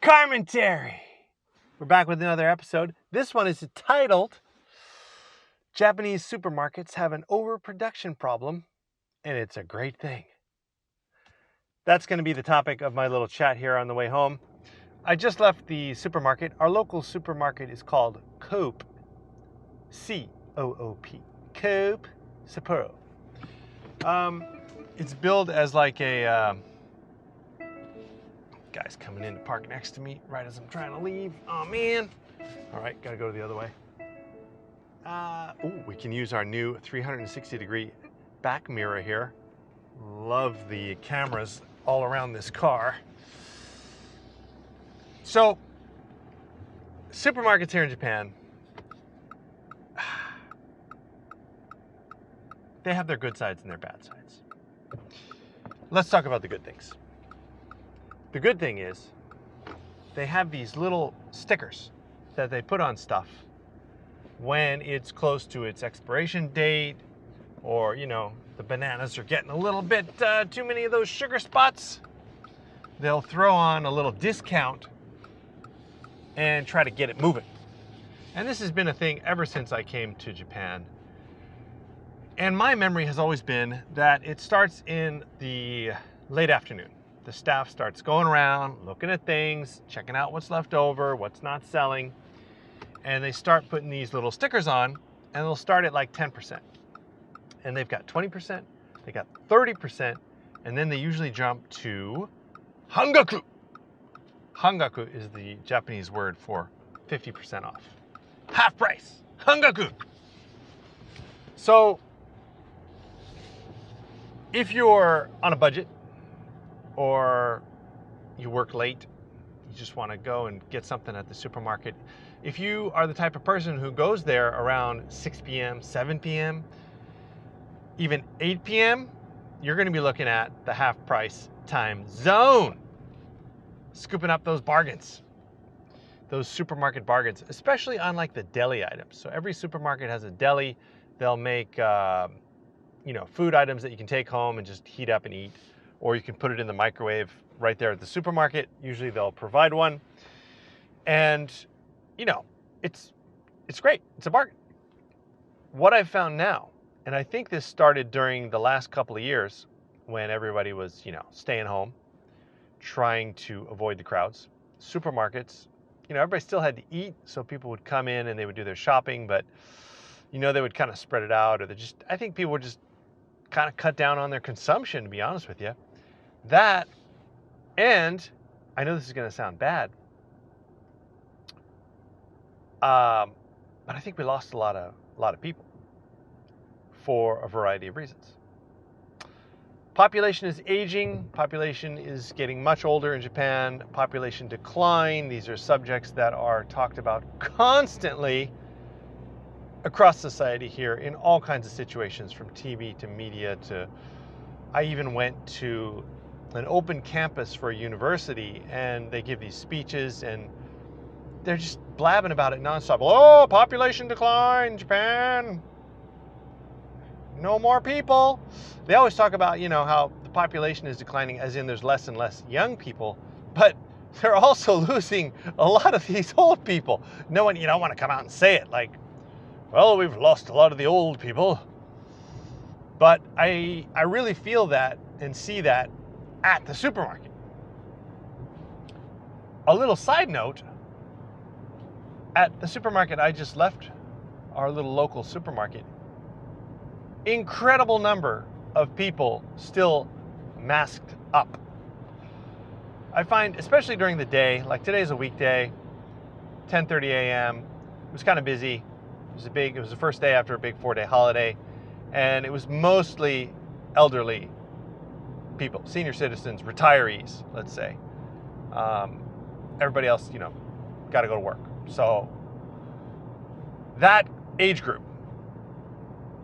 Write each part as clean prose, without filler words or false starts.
Carmentary. We're back with another episode. This one is titled Japanese Supermarkets Have an Overproduction Problem, and It's a Great Thing. That's going to be the topic of my little chat here on the way home. I just left the supermarket. Our local supermarket is called Coop. C-O-O-P. Coop Sapporo. It's billed as like a... Guy's coming in to park next to me right as I'm trying to leave. Oh, man. All right, got to go the other way. We can use our new 360-degree back mirror here. Love the cameras all around this car. So, supermarkets here in Japan, they have their good sides and their bad sides. Let's talk about the good things. The good thing is they have these little stickers that they put on stuff when it's close to its expiration date, or, you know, the bananas are getting a little bit too many of those sugar spots. They'll throw on a little discount and try to get it moving. And this has been a thing ever since I came to Japan. And my memory has always been that it starts in the late afternoon. The staff starts going around, looking at things, checking out what's left over, what's not selling. And they start putting these little stickers on, and they'll start at like 10%. And they've got 20%, they got 30%, and then they usually jump to hangaku. Hangaku is the Japanese word for 50% off. Half price, hangaku. So, if you're on a budget, or you work late, you just want to go and get something at the supermarket. If you are the type of person who goes there around 6 p.m., 7 p.m., even 8 p.m., you're going to be looking at the half price time zone, scooping up those bargains, those supermarket bargains, especially on like the deli items. So every supermarket has a deli. They'll make food items that you can take home and just heat up and eat. Or you can put it in the microwave right there at the supermarket. Usually they'll provide one. And, you know, it's great. It's a bargain. What I've found now, and I think this started during the last couple of years when everybody was, staying home, trying to avoid the crowds. Supermarkets, everybody still had to eat, so people would come in and they would do their shopping, but, they would kind of spread it out, or I think people would just kind of cut down on their consumption, to be honest with you. That, and I know this is going to sound bad, but I think we lost a lot of people for a variety of reasons. Population is aging. Population is getting much older in Japan. Population decline. These are subjects that are talked about constantly across society here in all kinds of situations, from TV to media to... I even went to an open campus for a university, and they give these speeches, and they're just blabbing about it nonstop. Oh, population decline, Japan. No more people. They always talk about, how the population is declining, as in there's less and less young people, but they're also losing a lot of these old people. No one, want to come out and say it like, well, we've lost a lot of the old people. But I really feel that and see that at the supermarket. A little side note, at the supermarket I just left, our little local supermarket, incredible number of people still masked up. I find, especially during the day, like today's a weekday, 10:30 a.m., it was kind of busy. It was the first day after a big 4-day holiday, and it was mostly elderly people, senior citizens, retirees, let's say. Everybody else, got to go to work. So that age group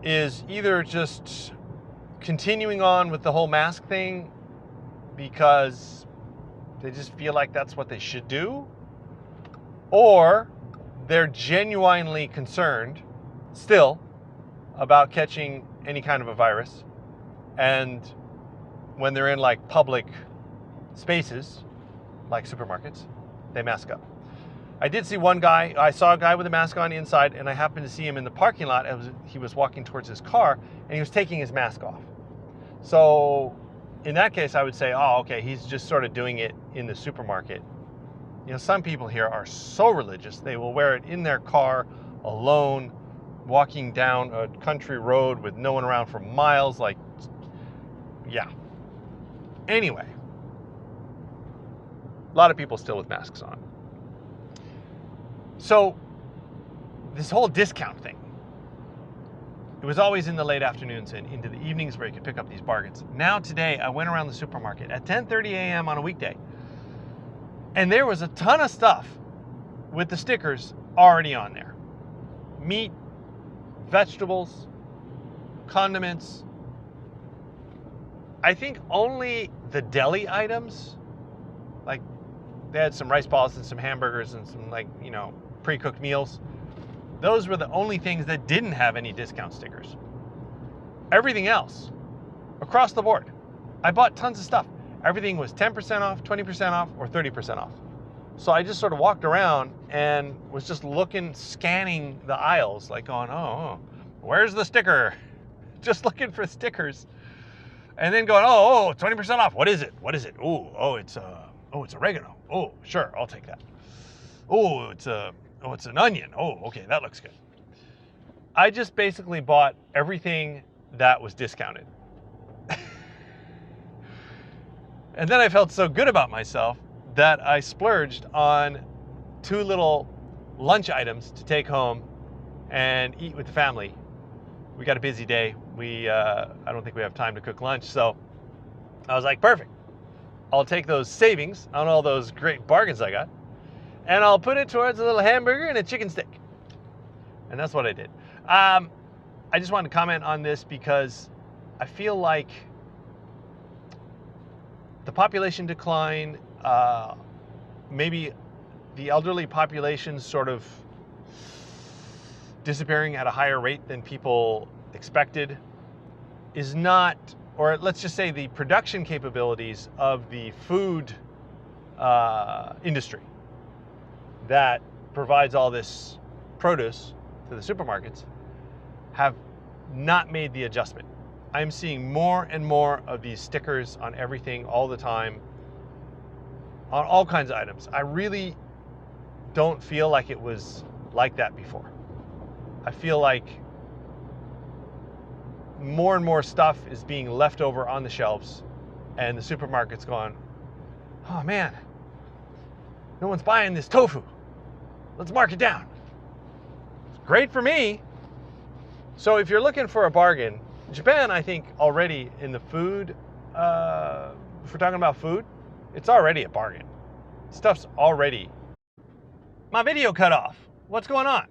is either just continuing on with the whole mask thing because they just feel like that's what they should do, or they're genuinely concerned still about catching any kind of a virus, and when they're in like public spaces like supermarkets, they mask up. I did see one guy, I saw a guy with a mask on inside, and I happened to see him in the parking lot as he was walking towards his car, and he was taking his mask off. So in that case, I would say, oh, okay, he's just sort of doing it in the supermarket. You know, some people here are so religious, they will wear it in their car, alone, walking down a country road with no one around for miles, like, yeah. Anyway, a lot of people still with masks on. So, this whole discount thing, it was always in the late afternoons and into the evenings where you could pick up these bargains. Now today, I went around the supermarket at 10:30 a.m. on a weekday, and there was a ton of stuff with the stickers already on there. Meat, vegetables, condiments. I think only the deli items, like they had some rice balls and some hamburgers and some, like, you know, pre-cooked meals. Those were the only things that didn't have any discount stickers. Everything else, across the board, I bought tons of stuff. Everything was 10% off, 20% off, or 30% off. So I just sort of walked around and was just looking, scanning the aisles, like going, oh, where's the sticker? Just looking for stickers. And then going, oh, 20% off. What is it? What is it? It's oregano. Oh, sure, I'll take that. It's an onion. Oh, okay, that looks good. I just basically bought everything that was discounted. And then I felt so good about myself that I splurged on 2 little lunch items to take home and eat with the family. We got a busy day. I don't think we have time to cook lunch, so I was like, perfect. I'll take those savings on all those great bargains I got, and I'll put it towards a little hamburger and a chicken stick. And that's what I did. I just wanted to comment on this because I feel like the population decline, maybe the elderly population sort of disappearing at a higher rate than people expected, is not, or let's just say the production capabilities of the food industry that provides all this produce to the supermarkets have not made the adjustment. I'm seeing more and more of these stickers on everything all the time, on all kinds of items. I really don't feel like it was like that before. I feel like more and more stuff is being left over on the shelves, and the supermarket's going, oh man, no one's buying this tofu. Let's mark it down. It's great for me. So if you're looking for a bargain, Japan, I think already in the food, if we're talking about food, it's already a bargain. Stuff's already. My video cut off. What's going on?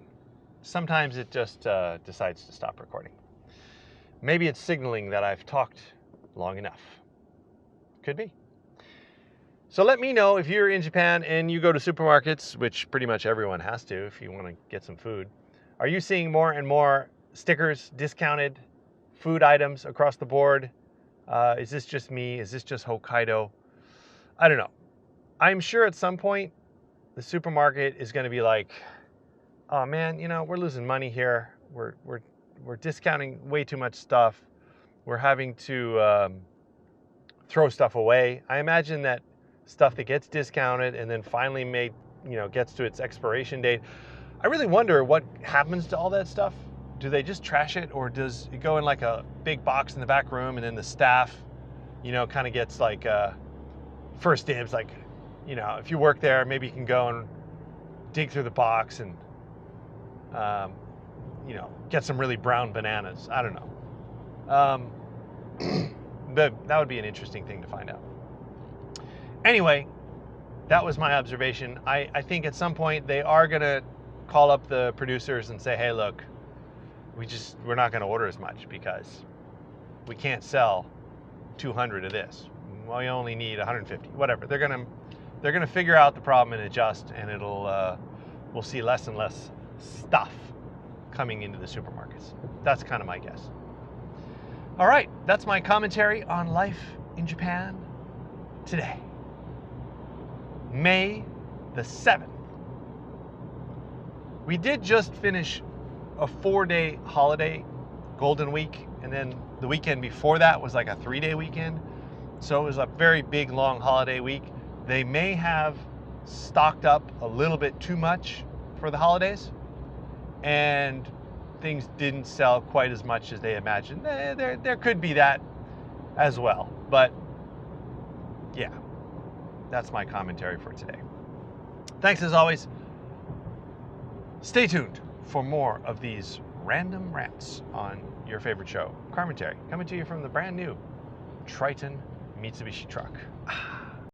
Sometimes it just decides to stop recording. Maybe it's signaling that I've talked long enough. Could be. So let me know if you're in Japan and you go to supermarkets, which pretty much everyone has to if you want to get some food. Are you seeing more and more stickers, discounted food items across the board? Is this just me? Is this just Hokkaido? I don't know. I'm sure at some point the supermarket is going to be like, oh man, you know, we're losing money here. We're discounting way too much stuff. We're having to throw stuff away. I imagine that stuff that gets discounted and then finally gets to its expiration date. I really wonder what happens to all that stuff. Do they just trash it, or does it go in like a big box in the back room, and then the staff, kind of gets like first dibs? Like, if you work there, maybe you can go and dig through the box and get some really brown bananas. I don't know. But that would be an interesting thing to find out. Anyway, that was my observation. I think at some point they are going to call up the producers and say, hey, look, we're not going to order as much because we can't sell 200 of this. Well, you only need 150, whatever. They're going to figure out the problem and adjust, and we'll see less and less stuff coming into the supermarkets. That's kind of my guess. All right, that's my commentary on life in Japan today. May the 7th. We did just finish a 4-day holiday, Golden Week, and then the weekend before that was like a 3-day weekend. So it was a very big, long holiday week. They may have stocked up a little bit too much for the holidays, and things didn't sell quite as much as they imagined. There could be that as well. But yeah, that's my commentary for today. Thanks as always. Stay tuned for more of these random rants on your favorite show, Carmentary, coming to you from the brand new Triton Mitsubishi truck.